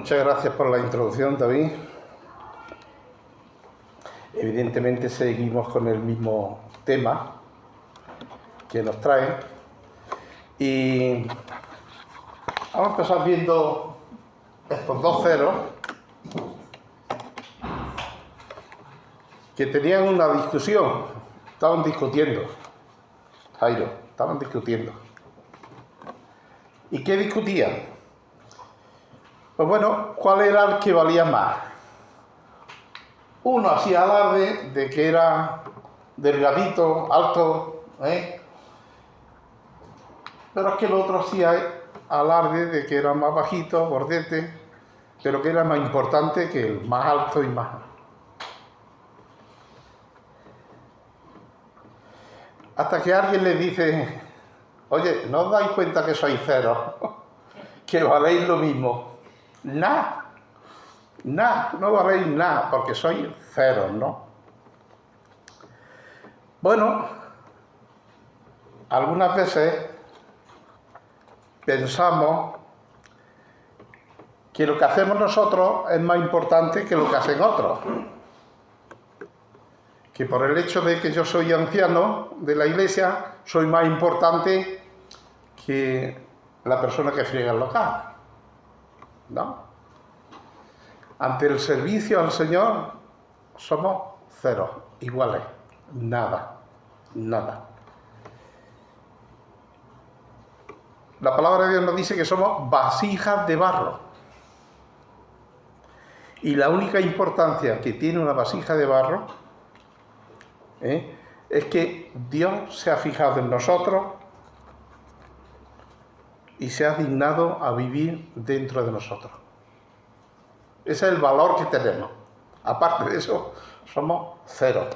Muchas gracias por la introducción, David. Evidentemente seguimos con el mismo tema que nos trae y vamos a empezar viendo estos dos ceros que tenían una discusión, estaban discutiendo, Jairo, estaban discutiendo. ¿Y qué discutían? Pues bueno, ¿cuál era el que valía más? Uno hacía alarde de que era delgadito, alto, pero es que el otro hacía alarde de que era más bajito, gordete, pero que era más importante que el más alto y más. Hasta que alguien le dice, oye, ¿no os dais cuenta que sois ceros? Que valéis lo mismo. Nada, no valéis nada, porque sois ceros, ¿no? Bueno, algunas veces pensamos que lo que hacemos nosotros es más importante que lo que hacen otros. Que por el hecho de que yo soy anciano de la iglesia, soy más importante que la persona que friega el local, ¿no? Ante el servicio al Señor somos ceros, iguales, nada. La palabra de Dios nos dice que somos vasijas de barro. Y la única importancia que tiene una vasija de barro es que Dios se ha fijado en nosotros y se ha dignado a vivir dentro de nosotros. Ese es el valor que tenemos. Aparte de eso, somos cero.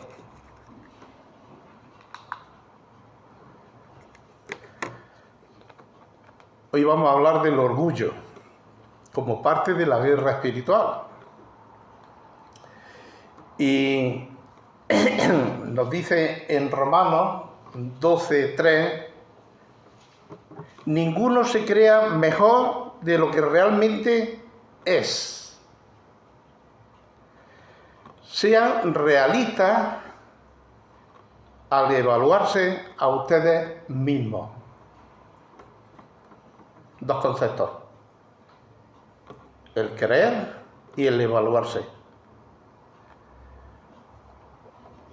Hoy vamos a hablar del orgullo como parte de la guerra espiritual. Y nos dice en Romanos 12:3, ninguno se crea mejor de lo que realmente es. Sean realistas al evaluarse a ustedes mismos. Dos conceptos: el creer y el evaluarse.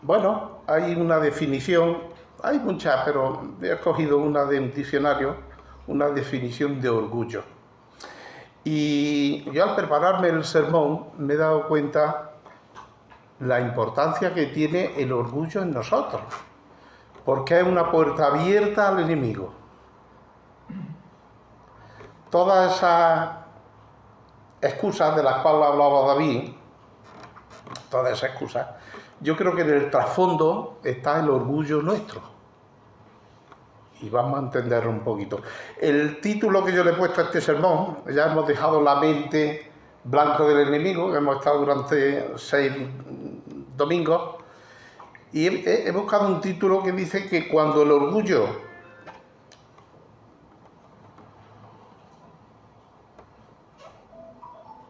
Bueno, hay una definición, hay muchas, pero he escogido una de un diccionario, una definición de orgullo. Y yo al prepararme el sermón me he dado cuenta la importancia que tiene el orgullo en nosotros, porque es una puerta abierta al enemigo. Todas esas excusas de las cuales hablaba David, todas esas excusas, yo creo que en el trasfondo está el orgullo nuestro. Y vamos a entenderlo un poquito. El título que yo le he puesto a este sermón, ya hemos dejado la mente blanco del enemigo, que hemos estado durante 6 domingos, y he buscado un título que dice que cuando el orgullo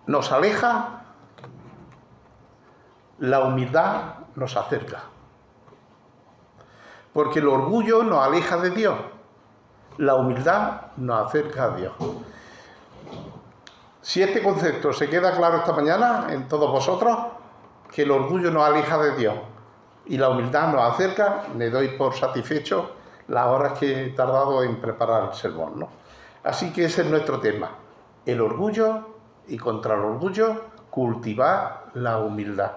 nos aleja, la humildad nos acerca. Porque el orgullo nos aleja de Dios, la humildad nos acerca a Dios. Si este concepto se queda claro esta mañana en todos vosotros, que el orgullo nos aleja de Dios y la humildad nos acerca, me doy por satisfecho las horas que he tardado en preparar el sermón, ¿no? Así que ese es nuestro tema, el orgullo, y contra el orgullo cultivar la humildad.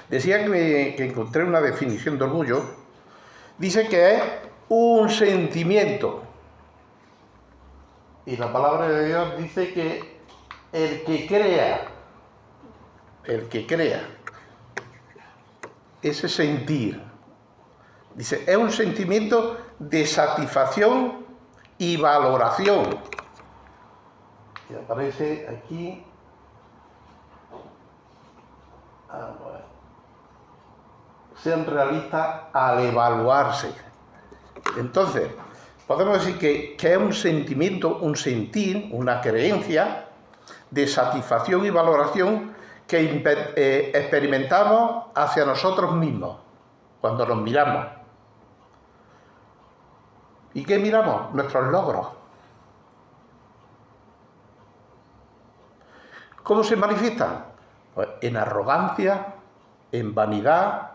Decía que encontré una definición de orgullo. Dice que es un sentimiento. Y la palabra de Dios dice que el que crea, ese sentir, dice, es un sentimiento de satisfacción y valoración. Y aparece aquí. Sean realistas al evaluarse. Entonces, podemos decir que es un sentimiento, un sentir, una creencia de satisfacción y valoración que experimentamos hacia nosotros mismos cuando nos miramos. ¿Y qué miramos? Nuestros logros. ¿Cómo se manifiestan? Pues en arrogancia, en vanidad,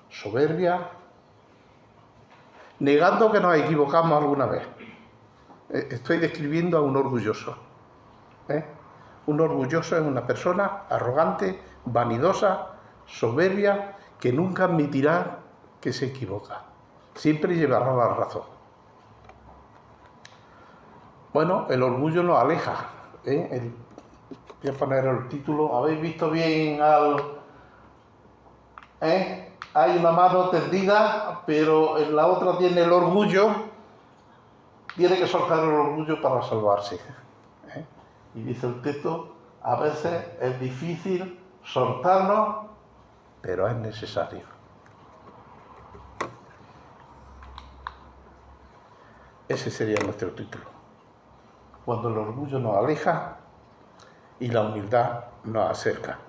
soberbia, negando que nos equivocamos alguna vez. Estoy describiendo a un orgulloso. Un orgulloso es una persona arrogante, vanidosa, soberbia, que nunca admitirá que se equivoca. Siempre llevará la razón. Bueno, el orgullo nos aleja. Voy a poner el título. ¿Habéis visto bien al...? Hay una mano tendida, pero en la otra tiene el orgullo. Tiene que soltar el orgullo para salvarse. Y dice el texto, a veces es difícil soltarlo, pero es necesario. Ese sería nuestro título. Cuando el orgullo nos aleja y la humildad nos acerca.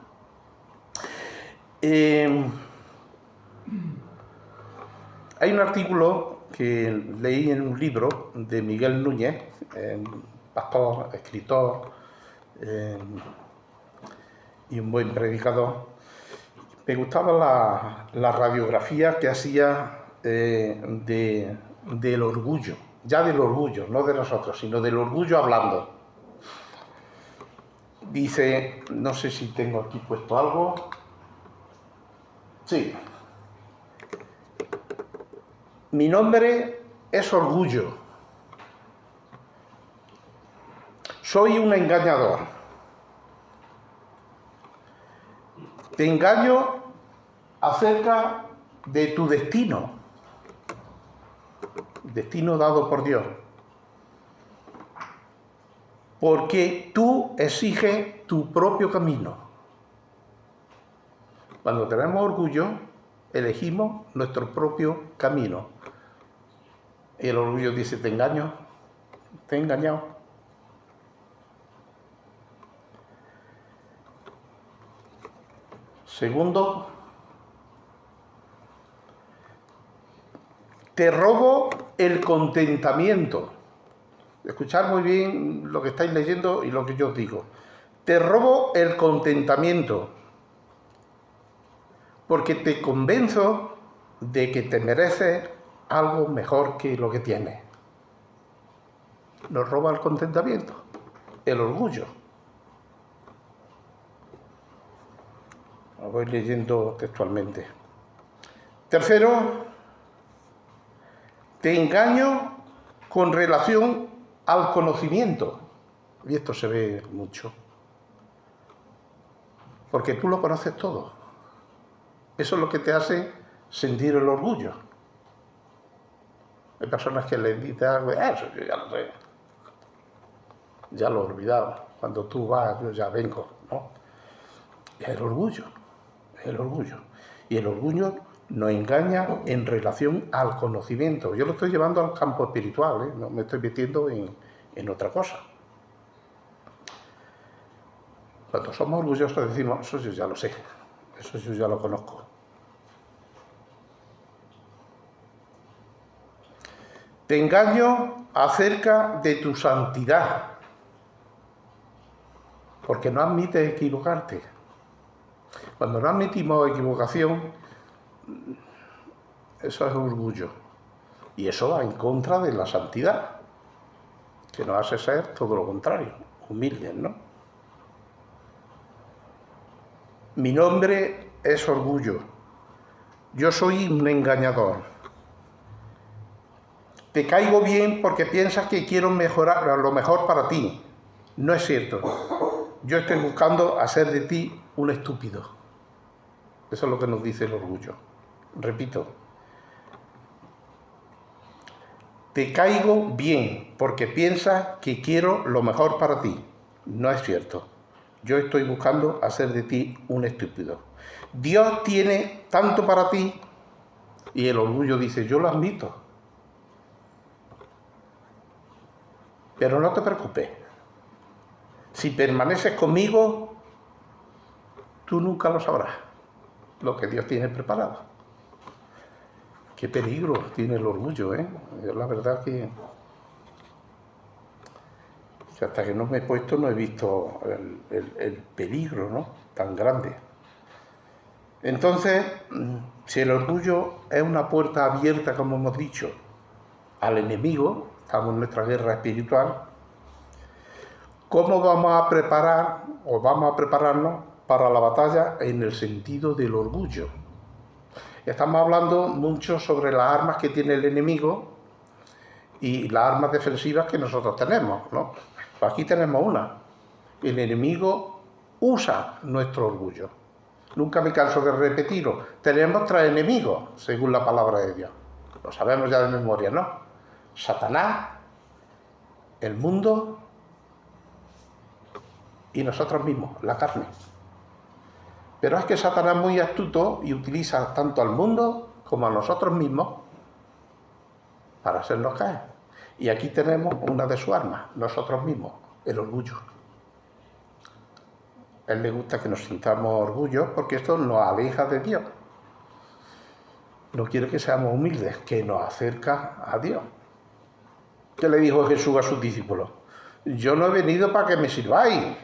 Hay un artículo que leí en un libro de Miguel Núñez, pastor, escritor y un buen predicador. Me gustaba la radiografía que hacía del orgullo, ya del orgullo, no de nosotros, sino del orgullo hablando. Dice, no sé si tengo aquí puesto algo. Sí. Mi nombre es orgullo. Soy un engañador. Te engaño acerca de tu destino dado por Dios. Porque tú exiges tu propio camino. Cuando tenemos orgullo, elegimos nuestro propio camino. Y el orgullo dice, te engaño, te he engañado. Segundo, te robo el contentamiento. Escuchad muy bien lo que estáis leyendo y lo que yo os digo. Te robo el contentamiento porque te convenzo de que te mereces algo mejor que lo que tienes. Nos roba el contentamiento, el orgullo. Lo voy leyendo textualmente. Tercero, te engaño con relación al conocimiento. Y esto se ve mucho. Porque tú lo conoces todo. Eso es lo que te hace sentir el orgullo. Hay personas que les dicen algo, eso yo ya lo sé. Ya lo he olvidado. Cuando tú vas, yo ya vengo, ¿no? Es el orgullo. Es el orgullo. Y el orgullo nos engaña en relación al conocimiento. Yo lo estoy llevando al campo espiritual, no me estoy metiendo en otra cosa. Cuando somos orgullosos decimos, eso yo ya lo sé, eso yo ya lo conozco. Te engaño acerca de tu santidad, porque no admites equivocarte. Cuando no admitimos equivocación, eso es orgullo. Y eso va en contra de la santidad, que nos hace ser todo lo contrario, humildes, ¿no? Mi nombre es orgullo. Yo soy un engañador. Te caigo bien porque piensas que quiero mejorar lo mejor para ti. No es cierto. Yo estoy buscando hacer de ti un estúpido. Eso es lo que nos dice el orgullo. Repito. Te caigo bien porque piensas que quiero lo mejor para ti. No es cierto. Yo estoy buscando hacer de ti un estúpido. Dios tiene tanto para ti y el orgullo dice, yo lo admito. Pero no te preocupes. Si permaneces conmigo, tú nunca lo sabrás, lo que Dios tiene preparado. Qué peligro tiene el orgullo, ¿eh? Yo la verdad que hasta que no me he puesto no he visto el peligro, ¿no?, tan grande. Entonces, si el orgullo es una puerta abierta, como hemos dicho, al enemigo, estamos en nuestra guerra espiritual, ¿cómo vamos a preparar o vamos a prepararnos para la batalla en el sentido del orgullo? Estamos hablando mucho sobre las armas que tiene el enemigo y las armas defensivas que nosotros tenemos, ¿no? Pues aquí tenemos una. El enemigo usa nuestro orgullo. Nunca me canso de repetirlo. Tenemos 3 enemigos, según la palabra de Dios. Lo sabemos ya de memoria, ¿no? Satanás, el mundo y nosotros mismos, la carne. Pero es que Satanás es muy astuto y utiliza tanto al mundo como a nosotros mismos para hacernos caer. Y aquí tenemos una de sus armas, nosotros mismos, el orgullo. A él le gusta que nos sintamos orgullosos porque esto nos aleja de Dios. No quiere que seamos humildes, que nos acerca a Dios. ¿Qué le dijo Jesús a sus discípulos? Yo no he venido para que me sirváis,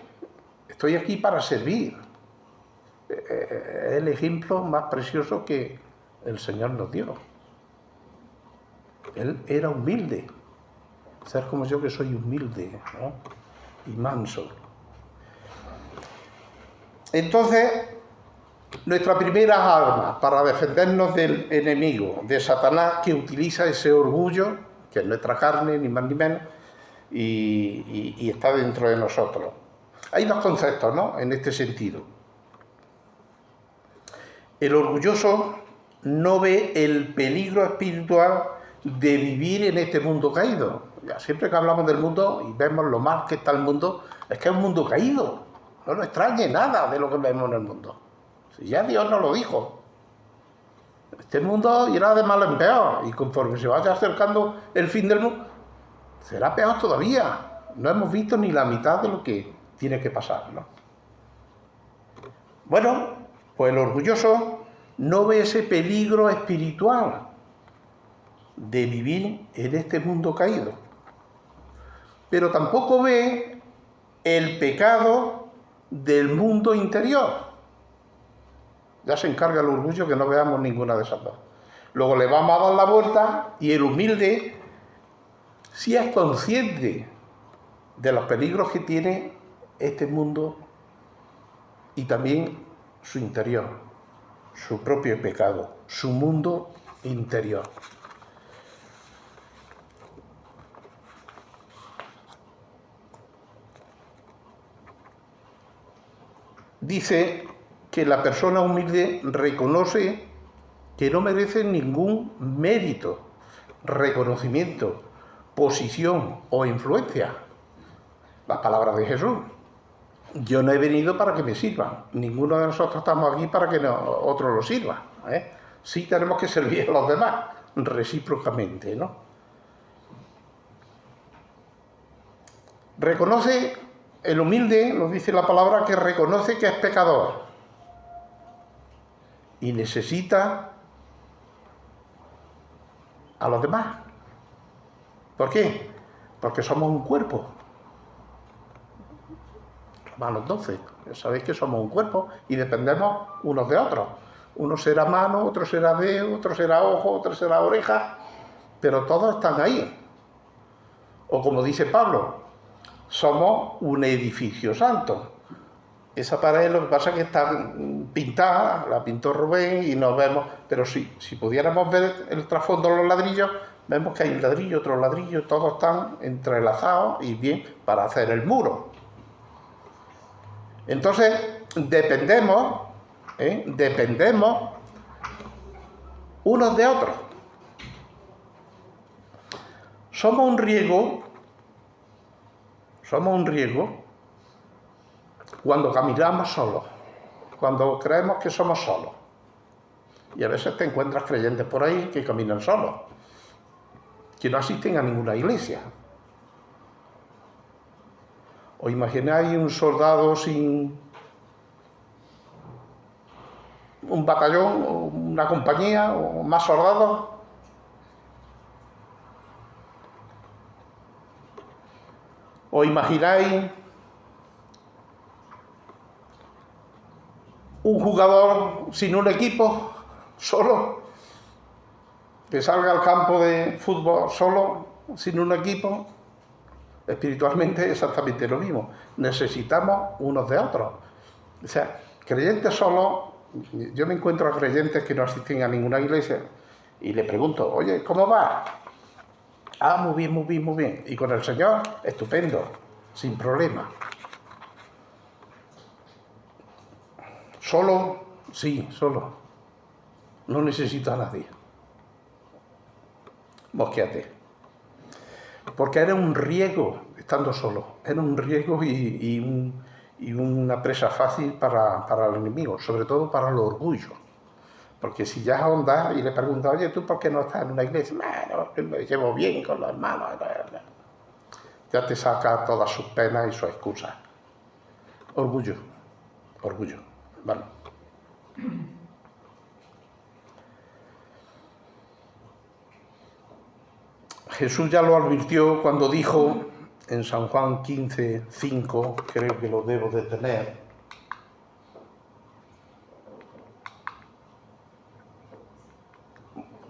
estoy aquí para servir. Es el ejemplo más precioso que el Señor nos dio. Él era humilde. Ser como yo, que soy humilde, ¿no?, y manso. Entonces, nuestra primera arma para defendernos del enemigo, de Satanás, que utiliza ese orgullo, que es nuestra carne, ni más ni menos, y está dentro de nosotros. Hay 2 conceptos, ¿no?, en este sentido. El orgulloso no ve el peligro espiritual de vivir en este mundo caído. Ya siempre que hablamos del mundo y vemos lo mal que está el mundo, es que es un mundo caído. No nos extrañe nada de lo que vemos en el mundo. Si ya Dios nos lo dijo. Este mundo irá de mal en peor, y conforme se vaya acercando el fin del mundo, será peor todavía. No hemos visto ni la mitad de lo que tiene que pasar, ¿no? Bueno, pues el orgulloso no ve ese peligro espiritual de vivir en este mundo caído, pero tampoco ve el pecado del mundo interior. Ya se encarga el orgullo que no veamos ninguna de esas 2. Luego le vamos a dar la vuelta y el humilde sí es consciente de los peligros que tiene este mundo y también su interior, su propio pecado, su mundo interior. Dice que la persona humilde reconoce que no merece ningún mérito, reconocimiento, posición o influencia. Las palabras de Jesús. Yo no he venido para que me sirvan. Ninguno de nosotros estamos aquí para que otro lo sirva, ¿eh? Sí tenemos que servir a los demás, recíprocamente, ¿no? Reconoce, el humilde, nos dice la palabra, que reconoce que es pecador y necesita a los demás. ¿Por qué? Porque somos un cuerpo. Romanos 12, sabéis que somos un cuerpo y dependemos unos de otros. Uno será mano, otro será dedo, otro será ojo, otro será oreja, pero todos están ahí. O como dice Pablo, somos un edificio santo. Esa pared lo que pasa es que está pintada, la pintó Rubén y nos vemos, pero si pudiéramos ver el trasfondo de los ladrillos, vemos que hay un ladrillo, otro ladrillo, todos están entrelazados y bien para hacer el muro. Entonces, dependemos unos de otros. Somos un riesgo cuando caminamos solos, cuando creemos que somos solos. Y a veces te encuentras creyentes por ahí que caminan solos, que no asisten a ninguna iglesia. ¿Os imagináis un soldado sin un batallón, o una compañía, o más soldados? ¿Os imagináis un jugador sin un equipo, solo, que salga al campo de fútbol solo, sin un equipo? Espiritualmente exactamente lo mismo. Necesitamos unos de otros. O sea, creyentes solos, yo me encuentro a creyentes que no asisten a ninguna iglesia y le pregunto, oye, ¿cómo va? Ah, muy bien, muy bien, muy bien. Y con el Señor, estupendo, sin problema. ¿Solo? Sí, solo. No necesito a nadie. Mosquéate. Porque era un riesgo estando solo. Era un riesgo y una presa fácil para el enemigo, sobre todo para el orgullo. Porque si ya ahondas y le preguntas, oye, ¿tú por qué no estás en una iglesia? Bueno, me llevo bien con los hermanos. Ya te saca todas sus penas y sus excusas. Orgullo. Orgullo. Vale. Jesús ya lo advirtió cuando dijo en San Juan 15, 5, creo que lo debo de tener.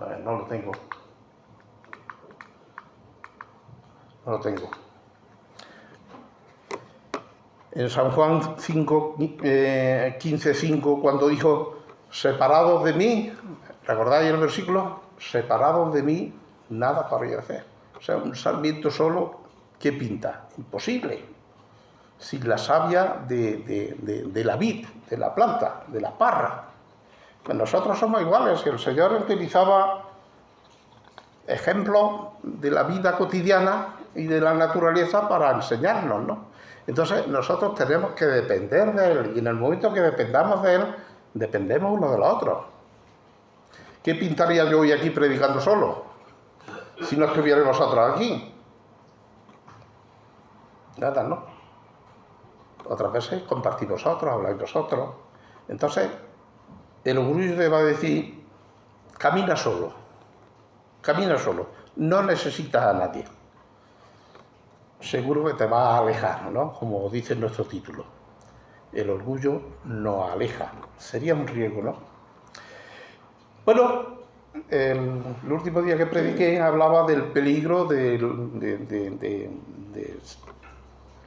A ver, no lo tengo. No lo tengo. En San Juan 5, 15, 5, cuando dijo, separados de mí, ¿recordáis el versículo? Separados de mí, nada podría hacer. O sea, un sarmiento solo, ¿qué pinta? Imposible. Sin la savia de la vid, de la planta, de la parra. Pues nosotros somos iguales. El Señor utilizaba ejemplos de la vida cotidiana y de la naturaleza para enseñarnos, ¿no? Entonces nosotros tenemos que depender de Él, y en el momento que dependamos de Él, dependemos uno de los otros. ¿Qué pintaría yo hoy aquí predicando solo? Si no estuvierais vosotros aquí. Nada, ¿no? Otras veces compartís vosotros, habláis vosotros. Entonces, el orgullo te va a decir, camina solo, no necesitas a nadie. Seguro que te va a alejar, ¿no? Como dice nuestro título. El orgullo nos aleja. Sería un riesgo, ¿no? Bueno, el último día que prediqué hablaba del peligro de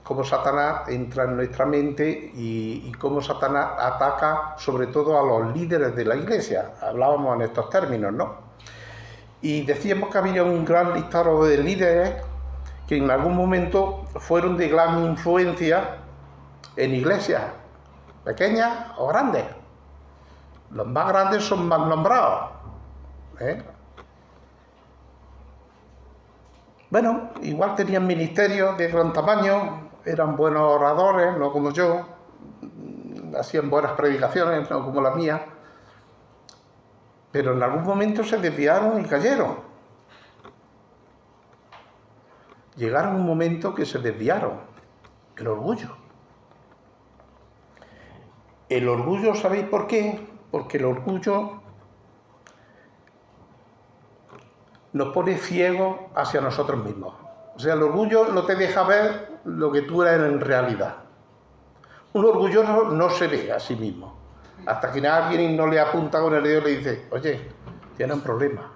cómo Satanás entra en nuestra mente y cómo Satanás ataca sobre todo a los líderes de la iglesia. Hablábamos en estos términos, ¿no? Y decíamos que había un gran listado de líderes que en algún momento fueron de gran influencia en iglesias, pequeñas o grandes. Los más grandes son más nombrados. Bueno, igual tenían ministerios de gran tamaño, eran buenos oradores, no como yo, hacían buenas predicaciones, no como la mía, pero en algún momento se desviaron y cayeron. Llegaron un momento que se desviaron. El orgullo. El orgullo, ¿sabéis por qué? Porque el orgullo nos pone ciegos hacia nosotros mismos. O sea, el orgullo no te deja ver lo que tú eres en realidad. Un orgulloso no se ve a sí mismo. Hasta que alguien no le apunta con el dedo y le dice, oye, tienen un problema.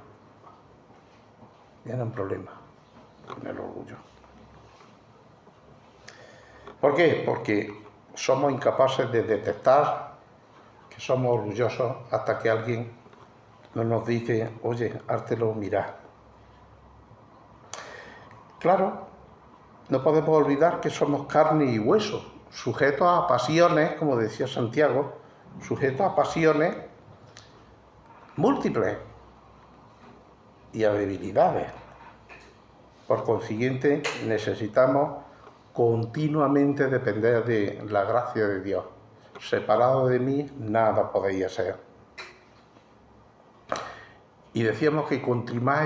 Tienen un problema con el orgullo. ¿Por qué? Porque somos incapaces de detectar que somos orgullosos hasta que alguien nos dice, oye, hártelo mirar. Claro, no podemos olvidar que somos carne y hueso, sujetos a pasiones, como decía Santiago, sujetos a pasiones múltiples y a debilidades. Por consiguiente, necesitamos continuamente depender de la gracia de Dios. Separado de mí, nada podéis hacer. Y decíamos que contra más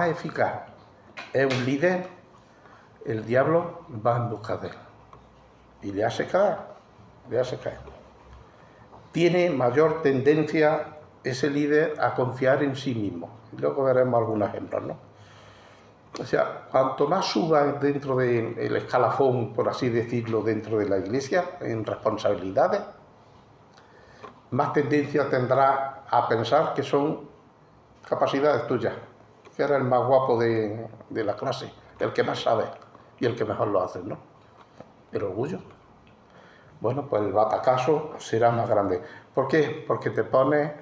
eficaz es un líder, el diablo va en busca de él y le hace caer, le hace caer. Tiene mayor tendencia ese líder a confiar en sí mismo. Y luego veremos algunos ejemplos, ¿no? O sea, cuanto más suba dentro del escalafón, por así decirlo, dentro de la iglesia, en responsabilidades, más tendencia tendrá a pensar que son capacidades tuyas, que eres el más guapo de la clase, el que más sabe y el que mejor lo hace, ¿no? El orgullo. Bueno, pues el batacazo será más grande. ¿Por qué? Porque te pones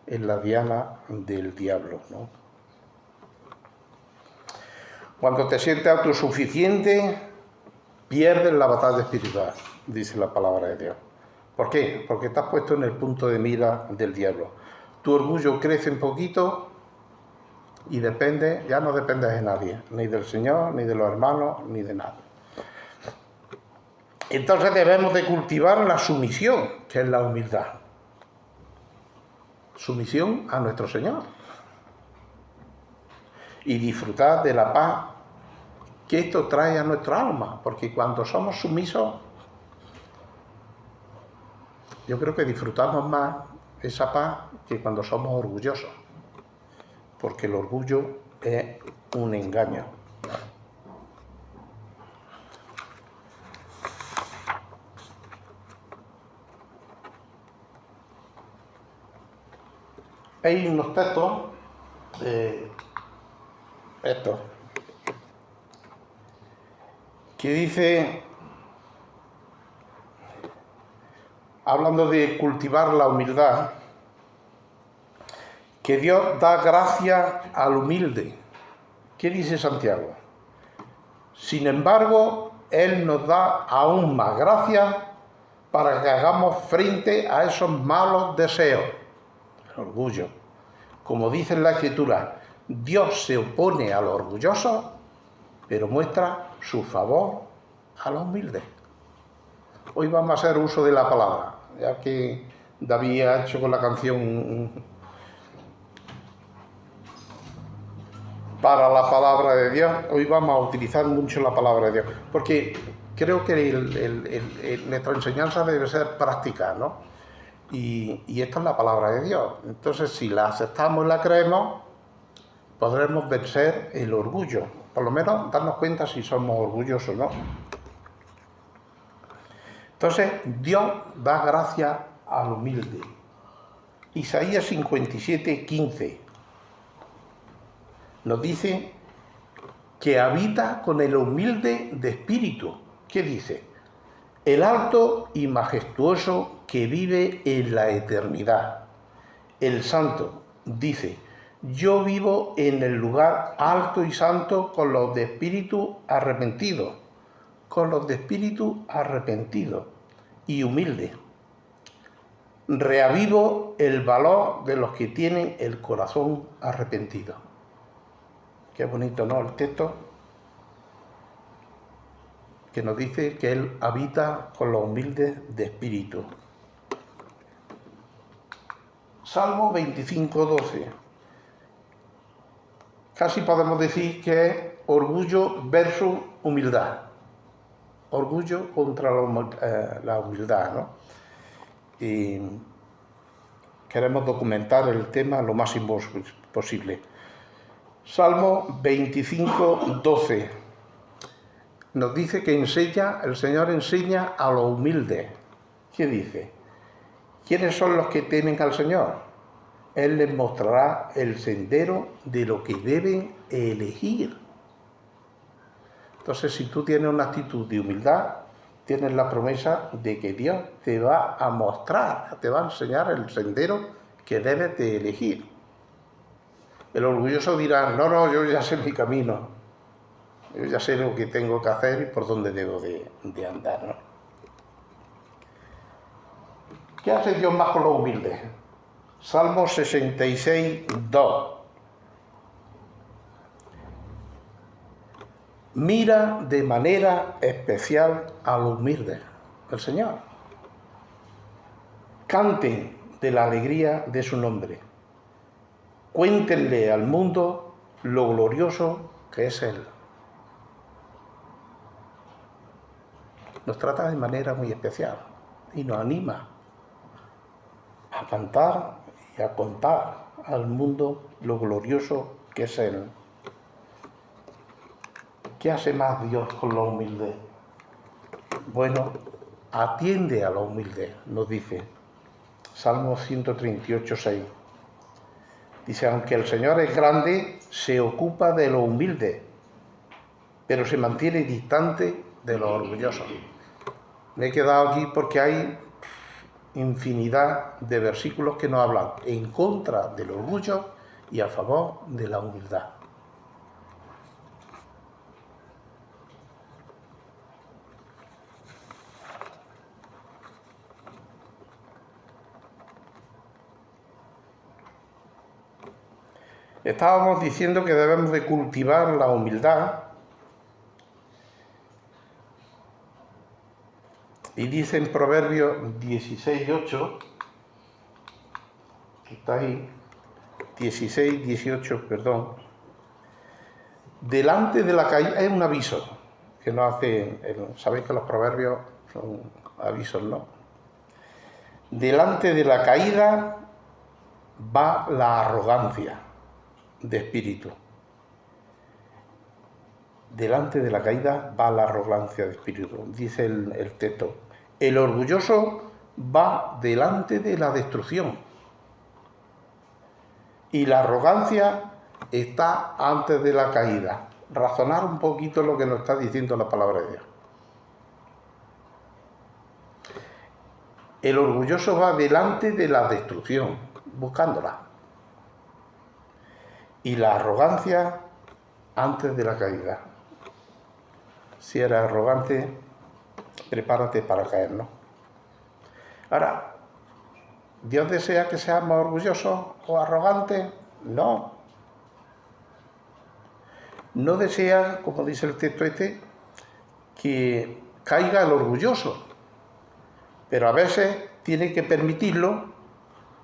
en la diana del diablo, ¿no? Cuando te sientes autosuficiente, pierdes la batalla espiritual, dice la palabra de Dios. ¿Por qué? Porque estás puesto en el punto de mira del diablo. Tu orgullo crece un poquito y depende, ya no dependes de nadie, ni del Señor, ni de los hermanos, ni de nada. Entonces debemos de cultivar la sumisión, que es la humildad. Sumisión a nuestro Señor. Y disfrutar de la paz que esto trae a nuestra alma, porque cuando somos sumisos, yo creo que disfrutamos más esa paz que cuando somos orgullosos, porque el orgullo es un engaño. Hay unos textos, estos, que dice, hablando de cultivar la humildad, que Dios da gracia al humilde. ¿Qué dice Santiago? Sin embargo, Él nos da aún más gracia para que hagamos frente a esos malos deseos. El orgullo. Como dice en la Escritura, Dios se opone a los orgullosos, pero muestra su favor a los humildes. Hoy vamos a hacer uso de la palabra, ya que David ha hecho con la canción para la palabra de Dios. Hoy vamos a utilizar mucho la palabra de Dios, porque creo que nuestra enseñanza debe ser práctica, ¿no? Y esta es la palabra de Dios. Entonces, si la aceptamos y la creemos, podremos vencer el orgullo. Por lo menos darnos cuenta si somos orgullosos o no. Entonces, Dios da gracia al humilde. Isaías 57:15 nos dice que habita con el humilde de espíritu. ¿Qué dice? El alto y majestuoso que vive en la eternidad. El santo dice, yo vivo en el lugar alto y santo con los de espíritu arrepentido, y humilde. Reavivo el valor de los que tienen el corazón arrepentido. Qué bonito, ¿no? El texto que nos dice que Él habita con los humildes de espíritu. Salmo 25:12. Casi podemos decir que es orgullo versus humildad. Orgullo contra la humildad, ¿no? Y queremos documentar el tema lo máximo posible. Salmo 25:12 nos dice que el Señor enseña a los humildes. ¿Qué dice? ¿Quiénes son los que temen al Señor? Él les mostrará el sendero de lo que deben elegir. Entonces, si tú tienes una actitud de humildad, tienes la promesa de que Dios te va a mostrar, te va a enseñar el sendero que debes de elegir. El orgulloso dirá, no, yo ya sé mi camino, yo ya sé lo que tengo que hacer y por dónde debo de andar, ¿no? ¿Qué hace Dios más con los humildes? Salmo 66:2. Mira de manera especial a los humildes, el Señor. Canten de la alegría de su nombre. Cuéntenle al mundo lo glorioso que es Él. nos trata de manera muy especial y nos anima a cantar y a contar al mundo lo glorioso que es Él. ¿Qué hace más Dios con la humildad? Bueno, atiende a la humildad, nos dice Salmo 138, 6. Dice, aunque el Señor es grande, se ocupa de lo humilde, pero se mantiene distante de los orgullosos. Me he quedado aquí porque hay infinidad de versículos que nos hablan en contra del orgullo y a favor de la humildad. Estábamos diciendo que debemos de cultivar la humildad y dice en Proverbios 16:8, que está ahí, 16:18, perdón, delante de la caída, es un aviso que nos hace, sabéis que los proverbios son avisos, ¿no? Delante de la caída va la arrogancia de espíritu. Delante de la caída va la arrogancia de espíritu, dice el texto. El orgulloso va delante de la destrucción y la arrogancia está antes de la caída. Razonar un poquito lo que nos está diciendo la palabra de Dios. El orgulloso va delante de la destrucción, buscándola. Y la arrogancia antes de la caída. Si eres arrogante, prepárate para caer, ¿no? Ahora, ¿Dios desea que seamos orgullosos o arrogantes? No. No desea, como dice el texto que caiga el orgulloso. Pero a veces tiene que permitirlo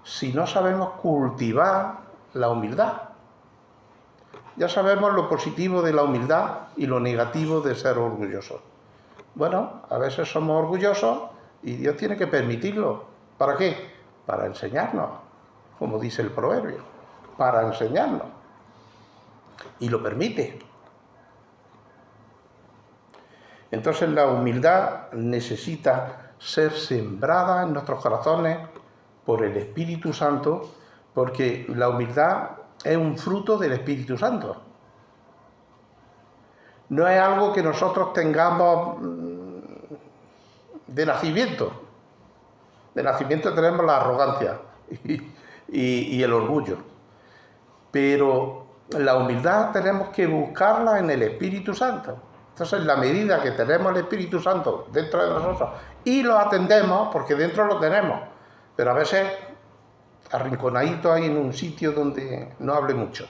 si no sabemos cultivar la humildad. Ya sabemos lo positivo de la humildad y lo negativo de ser orgullosos. Bueno, a veces somos orgullosos y Dios tiene que permitirlo. ¿Para qué? Para enseñarnos, como dice el proverbio, para enseñarnos. Y lo permite. Entonces la humildad necesita ser sembrada en nuestros corazones por el Espíritu Santo, porque la humildad es un fruto del Espíritu Santo. No es algo que nosotros tengamos de nacimiento. De nacimiento tenemos la arrogancia y el orgullo. Pero la humildad tenemos que buscarla en el Espíritu Santo. Entonces, en la medida que tenemos el Espíritu Santo dentro de nosotros y lo atendemos, porque dentro lo tenemos, pero a veces arrinconadito ahí en un sitio donde no hable mucho.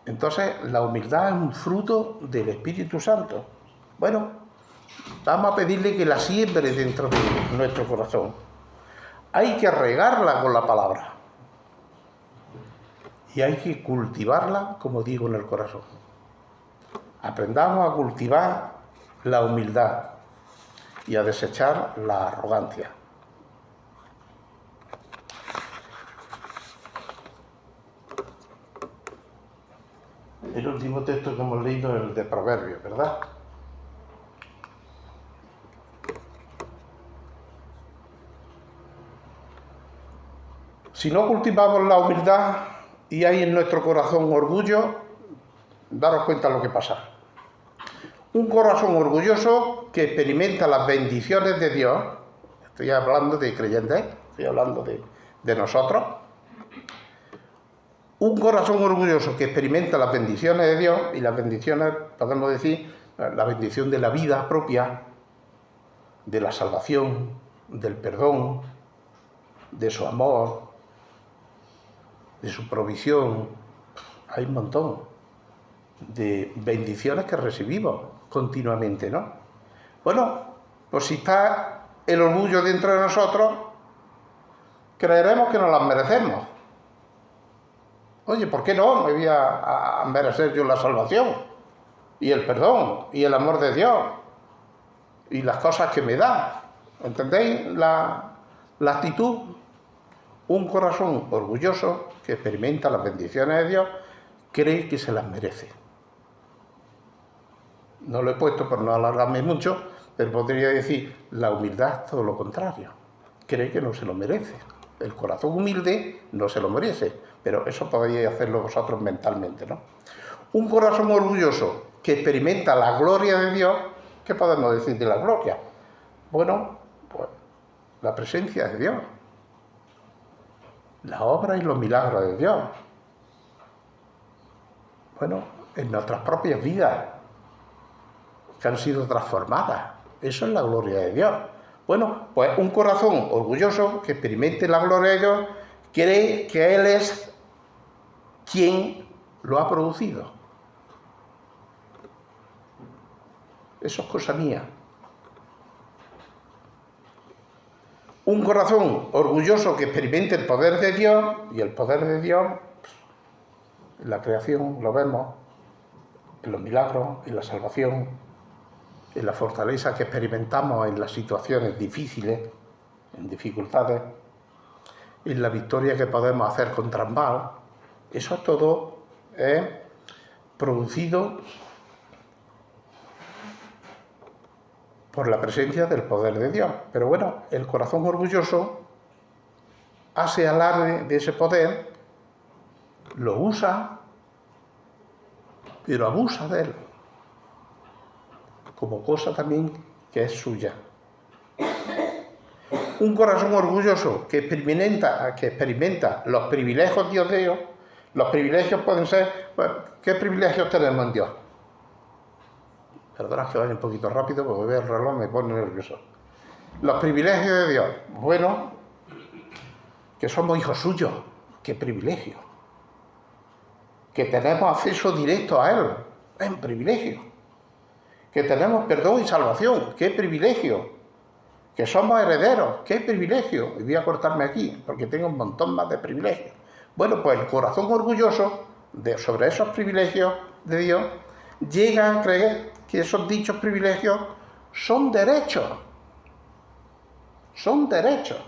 Entonces, la humildad es un fruto del Espíritu Santo. Bueno, vamos a pedirle que la siembre dentro de nuestro corazón. Hay que regarla con la palabra. Y hay que cultivarla, como digo, en el corazón. Aprendamos a cultivar la humildad y a desechar la arrogancia. El último texto que hemos leído es el de Proverbios, ¿verdad? Si no cultivamos la humildad y hay en nuestro corazón orgullo, daros cuenta de lo que pasa. Un corazón orgulloso que experimenta las bendiciones de Dios, estoy hablando de creyentes, estoy hablando de nosotros. Un corazón orgulloso que experimenta las bendiciones de Dios, y las bendiciones, podemos decir, la bendición de la vida propia, de la salvación, del perdón, de su amor, de su provisión. Hay un montón de bendiciones que recibimos continuamente, ¿no? Bueno, pues si está el orgullo dentro de nosotros, creeremos que nos las merecemos. Oye, ¿por qué no me voy a merecer yo la salvación y el perdón y el amor de Dios? y las cosas que me da. ¿Entendéis la actitud? Un corazón orgulloso que experimenta las bendiciones de Dios cree que se las merece. No lo he puesto por no alargarme mucho, pero podría decir, la humildad es todo lo contrario. Cree que no se lo merece. El corazón humilde no se lo merece, pero eso podéis hacerlo vosotros mentalmente, ¿no? Un corazón orgulloso que experimenta la gloria de Dios, ¿qué podemos decir de la gloria? Bueno, pues la presencia de Dios, la obra y los milagros de Dios. Bueno, en nuestras propias vidas, que han sido transformadas. Eso es la gloria de Dios. Bueno, pues un corazón orgulloso que experimente la gloria de Dios cree que Él es quien lo ha producido. Eso es cosa mía. Un corazón orgulloso que experimente el poder de Dios, y el poder de Dios, en la creación lo vemos, en los milagros, en la salvación, en la fortaleza que experimentamos en las situaciones difíciles, en dificultades, en la victoria que podemos hacer contra el mal. Eso todo es producido por la presencia del poder de Dios. Pero bueno, el corazón orgulloso hace alarde de ese poder, lo usa, pero abusa de él, como cosa también que es suya. Un corazón orgulloso que experimenta los privilegios de Dios, los privilegios pueden ser, bueno, ¿qué privilegios tenemos en Dios? Perdona que vaya un poquito rápido porque veo el reloj, me pone nervioso. Los privilegios de Dios, bueno, que somos hijos suyos, qué privilegio. Que tenemos acceso directo a Él, es un privilegio. Que tenemos perdón y salvación, qué privilegio. Que somos herederos, qué privilegio. Y voy a cortarme aquí, porque tengo un montón más de privilegios. Bueno, pues el corazón orgulloso sobre esos privilegios de Dios llega a creer que esos dichos privilegios son derechos. Son derechos.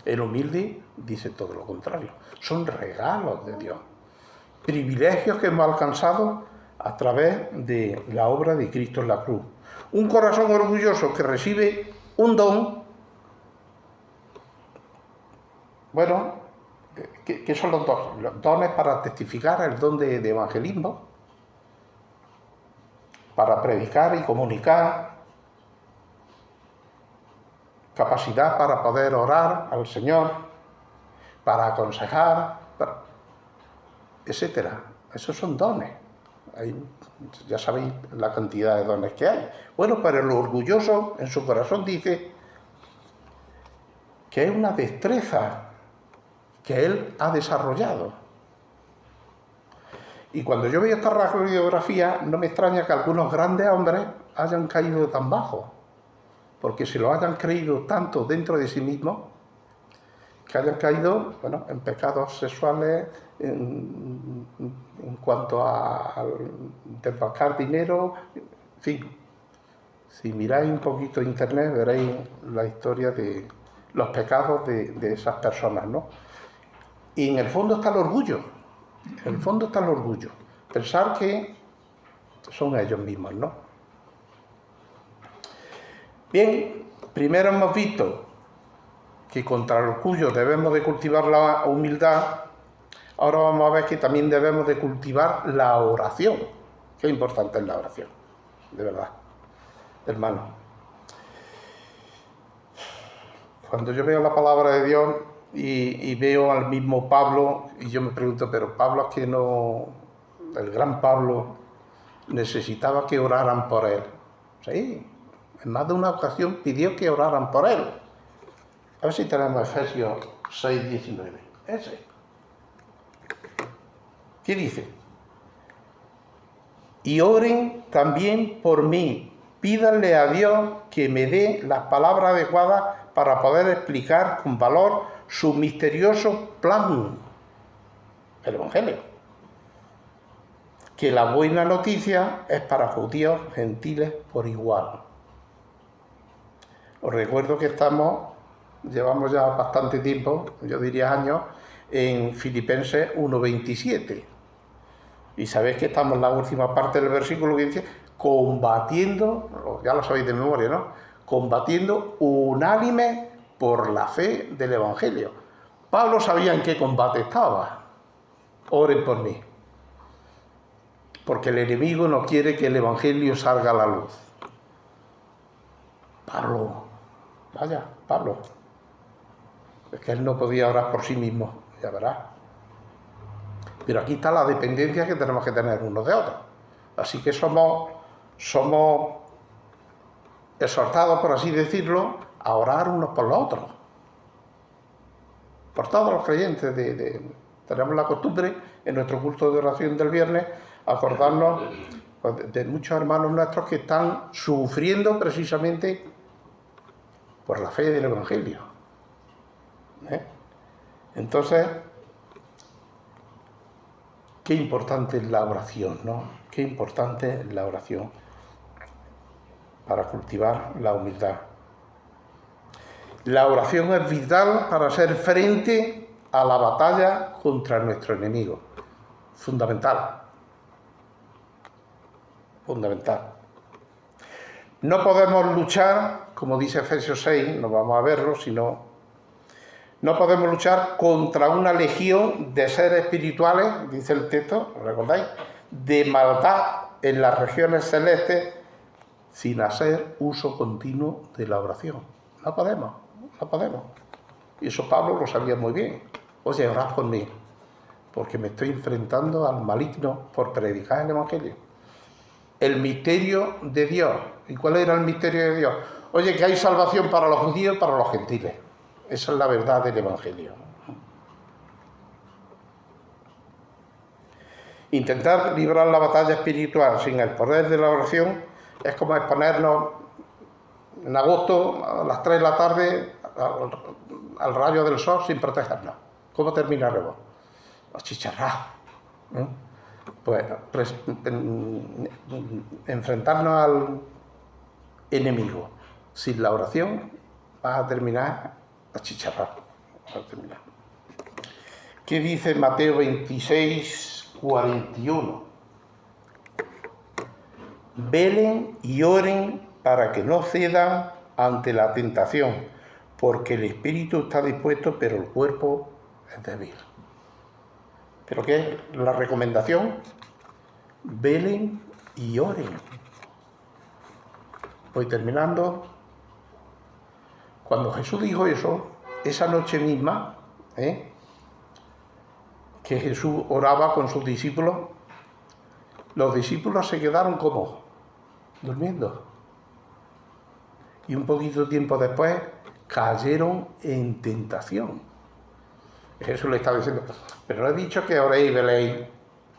El humilde dice todo lo contrario. Son regalos de Dios. Privilegios que hemos alcanzado a través de la obra de Cristo en la cruz. Un corazón orgulloso que recibe un don. Bueno, ¿qué son los dones? Los dones para testificar, el don de evangelismo, para predicar y comunicar, capacidad para poder orar al Señor, para aconsejar, etcétera. Esos son dones. Ya sabéis la cantidad de dones que hay. Bueno, pero el orgulloso en su corazón dice que es una destreza que él ha desarrollado. Y cuando yo veo esta radiografía, no me extraña que algunos grandes hombres hayan caído tan bajo, porque se lo hayan creído tanto dentro de sí mismos, que hayan caído, bueno, en pecados sexuales, en cuanto a desbancar dinero, en fin. Si miráis un poquito internet, veréis la historia de los pecados de esas personas, ¿no? Y en el fondo está el orgullo. En el fondo está el orgullo. Pensar que son ellos mismos, ¿no? Bien, primero hemos visto que contra el orgullo debemos de cultivar la humildad. Ahora vamos a ver que también debemos de cultivar la oración. Qué importante es la oración, de verdad, hermano. Cuando yo veo la palabra de Dios y veo al mismo Pablo, y yo me pregunto, pero Pablo es que no, el gran Pablo necesitaba que oraran por él. Sí, en más de una ocasión pidió que oraran por él. A ver si tenemos Efesios 6:19. Ese. ¿Qué dice? Y oren también por mí. Pídanle a Dios que me dé las palabras adecuadas para poder explicar con valor su misterioso plan, el Evangelio. que la buena noticia es para judíos, gentiles por igual. Os recuerdo que llevamos ya bastante tiempo, yo diría años, en Filipenses 1:27. Y sabéis que estamos en la última parte del versículo que dice, combatiendo, ya lo sabéis de memoria, ¿no? Combatiendo unánime por la fe del Evangelio. Pablo sabía en qué combate estaba. Oren por mí. Porque el enemigo no quiere que el Evangelio salga a la luz. Pablo, es que él no podía orar por sí mismo, ya verás. Pero aquí está la dependencia que tenemos que tener unos de otros. Así que somos exhortados, por así decirlo, a orar unos por los otros. Por todos los creyentes. Tenemos la costumbre, en nuestro culto de oración del viernes, acordarnos de muchos hermanos nuestros que están sufriendo precisamente por la fe del Evangelio. Entonces, qué importante es la oración, ¿no? Qué importante es la oración para cultivar la humildad. La oración es vital para hacer frente a la batalla contra nuestro enemigo. Fundamental. No podemos luchar, como dice Efesios 6, no vamos a verlo, no podemos luchar contra una legión de seres espirituales, dice el texto, ¿lo recordáis? De maldad en las regiones celestes, sin hacer uso continuo de la oración. No podemos. Y eso Pablo lo sabía muy bien. Oye, orad por mí, porque me estoy enfrentando al maligno por predicar el Evangelio. El misterio de Dios. ¿Y cuál era el misterio de Dios? Oye, que hay salvación para los judíos y para los gentiles. Esa es la verdad del Evangelio. Intentar librar la batalla espiritual sin el poder de la oración es como exponernos en agosto a las 3 de la tarde al rayo del sol sin protegernos. ¿Cómo terminaremos? Achicharrados. Pues enfrentarnos al enemigo sin la oración vas a terminar achicharrado. ¿Qué dice Mateo 26:41? Velen y oren para que no cedan ante la tentación, porque el espíritu está dispuesto, pero el cuerpo es débil. ¿Pero qué es la recomendación? Velen y oren. Voy terminando. Cuando Jesús dijo eso, esa noche misma, que Jesús oraba con sus discípulos, los discípulos se quedaron como durmiendo. Y un poquito tiempo después cayeron en tentación. Jesús le estaba diciendo, pero no he dicho que oréis y veléis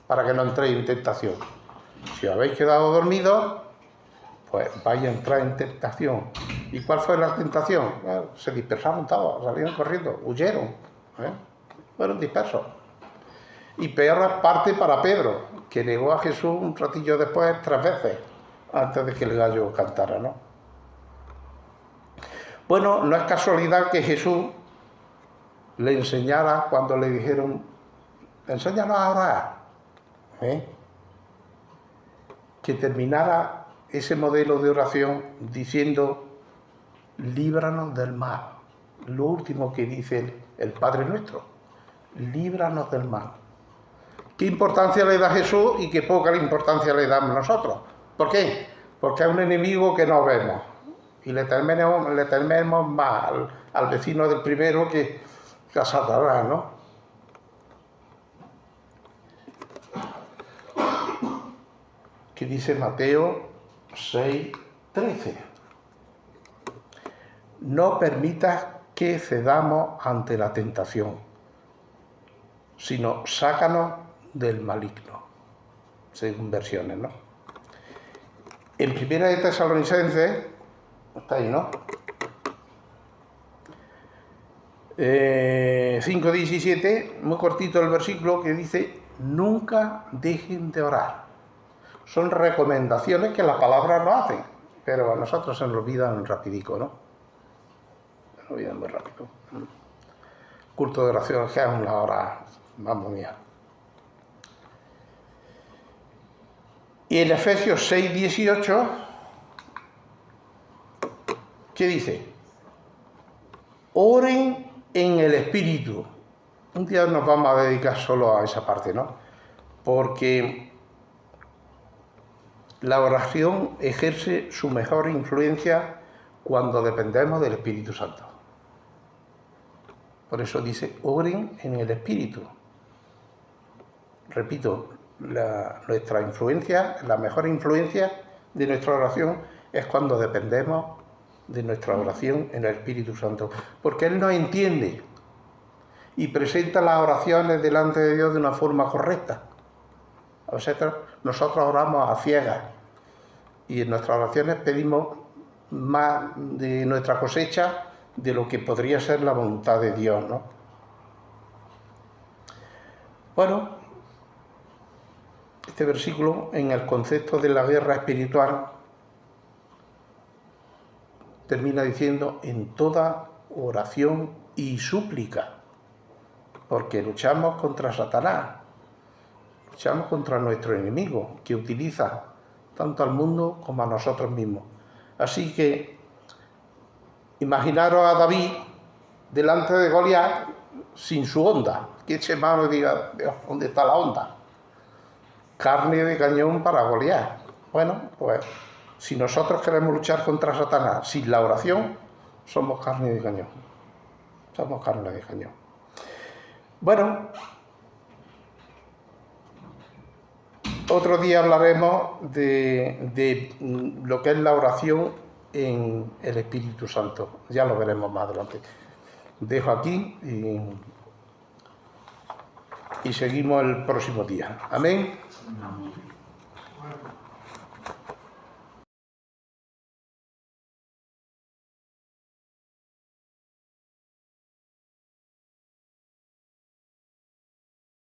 para que no entréis en tentación. Si os habéis quedado dormidos, pues vais a entrar en tentación. ¿Y cuál fue la tentación? Bueno, se dispersaron todos, salieron corriendo, huyeron, fueron dispersos. Y peor parte para Pedro, que negó a Jesús un ratillo después 3 veces, antes de que el gallo cantara, ¿no? Bueno, no es casualidad que Jesús le enseñara cuando le dijeron, enséñanos a orar, que terminara ese modelo de oración diciendo, líbranos del mal. Lo último que dice el Padre Nuestro, líbranos del mal. ¿Qué importancia le da Jesús y qué poca importancia le damos nosotros? ¿Por qué? Porque es un enemigo que no vemos. Y le tememos más al vecino del primero que a Satanás, ¿no? ¿Qué dice Mateo 6:13? No permitas que cedamos ante la tentación, sino sácanos del maligno, según versiones, ¿no? En Primera de Tesalonicenses, está ahí, ¿no? 5:17, muy cortito el versículo, que dice, nunca dejen de orar. son recomendaciones que las palabras nos hacen, pero a nosotros se nos olvidan rapidico, ¿no? Se nos olvidan muy rápido. Culto de oración, que es una hora, vamos mía. Y en Efesios 6:18, ¿qué dice? Oren en el Espíritu. Un día nos vamos a dedicar solo a esa parte, ¿no? Porque la oración ejerce su mejor influencia cuando dependemos del Espíritu Santo. Por eso dice, oren en el Espíritu. Repito, nuestra influencia, la mejor influencia de nuestra oración es cuando dependemos de nuestra oración en el Espíritu Santo. Porque Él nos entiende y presenta las oraciones delante de Dios de una forma correcta. Nosotros oramos a ciegas y en nuestras oraciones pedimos más de nuestra cosecha de lo que podría ser la voluntad de Dios, ¿no? Bueno, este versículo en el concepto de la guerra espiritual termina diciendo en toda oración y súplica, porque luchamos contra Satanás, luchamos contra nuestro enemigo que utiliza tanto al mundo como a nosotros mismos. Así que imaginaros a David delante de Goliat sin su honda, que eche mano y diga, Dios, ¿dónde está la honda? Carne de cañón para Goliat. Bueno, pues si nosotros queremos luchar contra Satanás sin la oración, somos carne de cañón. Somos carne de cañón. Bueno, otro día hablaremos de lo que es la oración en el Espíritu Santo. Ya lo veremos más adelante. Dejo aquí y seguimos el próximo día. Amén.